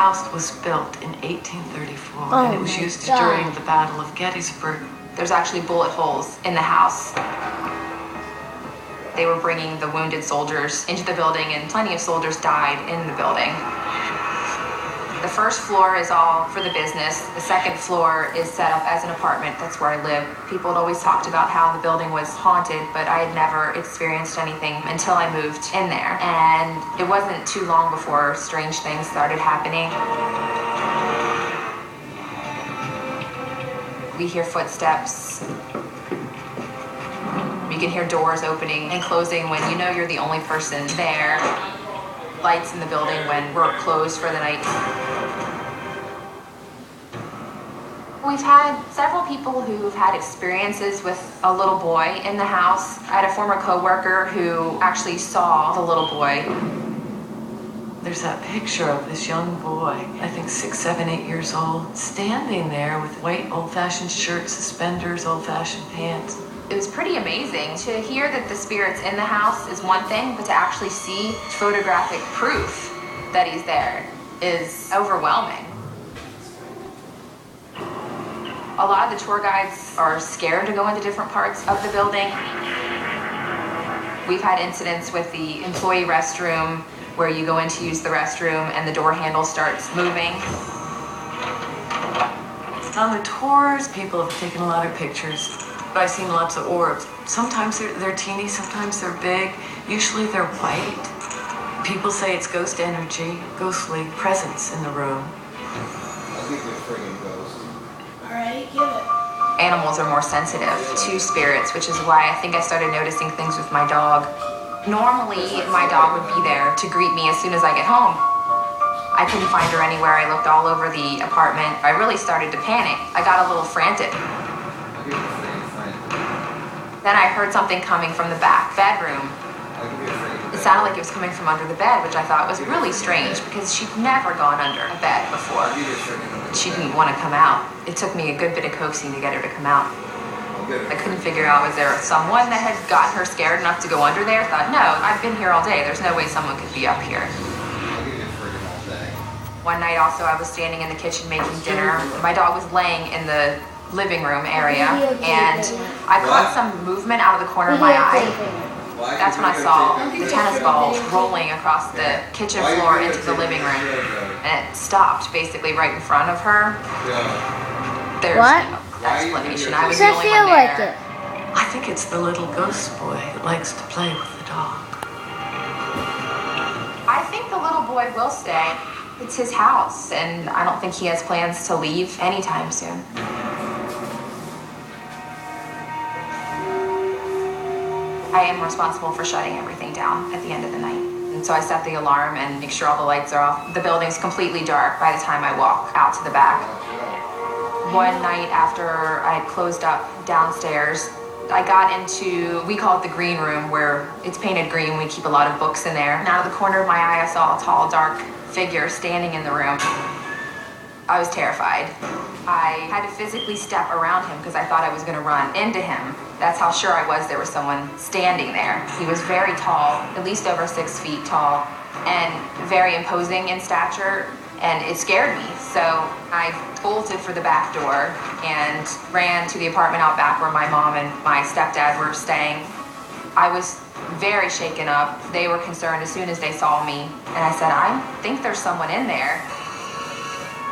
house was built in 1834, and it was used during the Battle of Gettysburg. There's actually bullet holes in the house. They were bringing the wounded soldiers into the building, and plenty of soldiers died in the building. The first floor is all for the business. The second floor is set up as an apartment. That's where I live. People had always talked about how the building was haunted, but I had never experienced anything until I moved in there. And it wasn't too long before strange things started happening. We hear footsteps. You can hear doors opening and closing when you know you're the only person there. Lights in the building when we're closed for the night. We've had several people who've had experiences with a little boy in the house. I had a former coworker who actually saw the little boy. There's that picture of this young boy, I think 6, 7, 8 years old, standing there with white old-fashioned shirt, suspenders, old-fashioned pants. It was pretty amazing to hear that the spirit's in the house is one thing, but to actually see photographic proof that he's there is overwhelming. A lot of the tour guides are scared to go into different parts of the building. We've had incidents with the employee restroom where you go in to use the restroom and the door handle starts moving. On the tours, people have taken a lot of pictures. I've seen lots of orbs. Sometimes they're teeny, sometimes they're big. Usually they're white. People say it's ghost energy, ghostly presence in the room. I think they're friggin' ghosts. Alright, give it. Animals are more sensitive to spirits, which is why I think I started noticing things with my dog. Normally, my dog would be there to greet me as soon as I get home. I couldn't find her anywhere. I looked all over the apartment. I really started to panic. I got a little frantic. Then I heard something coming from the back bedroom. It sounded like it was coming from under the bed, which I thought was really strange because she'd never gone under a bed before. She didn't want to come out. It took me a good bit of coaxing to get her to come out. I couldn't figure out, was there someone that had gotten her scared enough to go under there? Thought, no, I've been here all day. There's no way someone could be up here. One night also, I was standing in the kitchen making dinner. My dog was laying in the living room area, and I caught some movement out of the corner of my eye. That's when I saw the tennis ball rolling across the kitchen floor into the living room, and it stopped basically right in front of her. There's no explanation. I was the only one there. I think it's the little ghost boy that likes to play with the dog. I think the little boy will stay. It's his house, and I don't think he has plans to leave anytime soon. I am responsible for shutting everything down at the end of the night. And so I set the alarm and make sure all the lights are off. The building's completely dark by the time I walk out to the back. One night after I had closed up downstairs, I got into, we call it the green room, where it's painted green. We keep a lot of books in there. And out of the corner of my eye, I saw a tall, dark figure standing in the room. I was terrified. I had to physically step around him because I thought I was going to run into him. That's how sure I was there was someone standing there. He was very tall, at least over 6 feet tall, and very imposing in stature, and it scared me. So I bolted for the back door and ran to the apartment out back where my mom and my stepdad were staying. I was very shaken up. They were concerned as soon as they saw me, and I said, I think there's someone in there.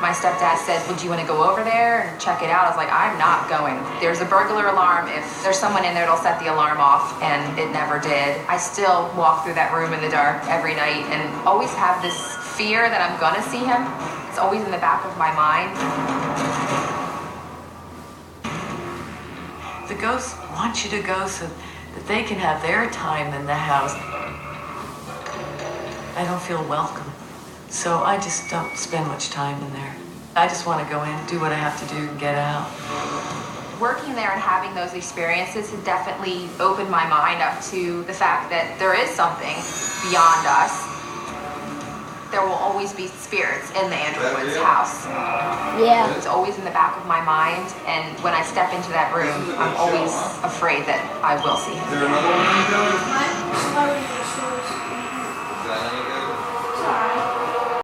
My stepdad said, well, do you want to go over there and check it out? I was like, I'm not going. There's a burglar alarm. If there's someone in there, it'll set the alarm off, and it never did. I still walk through that room in the dark every night and always have this fear that I'm gonna see him. It's always in the back of my mind. The ghosts want you to go so that they can have their time in the house. I don't feel welcome. So I just don't spend much time in there. I just want to go in, do what I have to do, and get out. Working there and having those experiences has definitely opened my mind up to the fact that there is something beyond us. There will always be spirits in the Andrew Woods house. Yeah. It's always in the back of my mind, and when I step into that room, I'm always afraid that I will see him. Is there another one?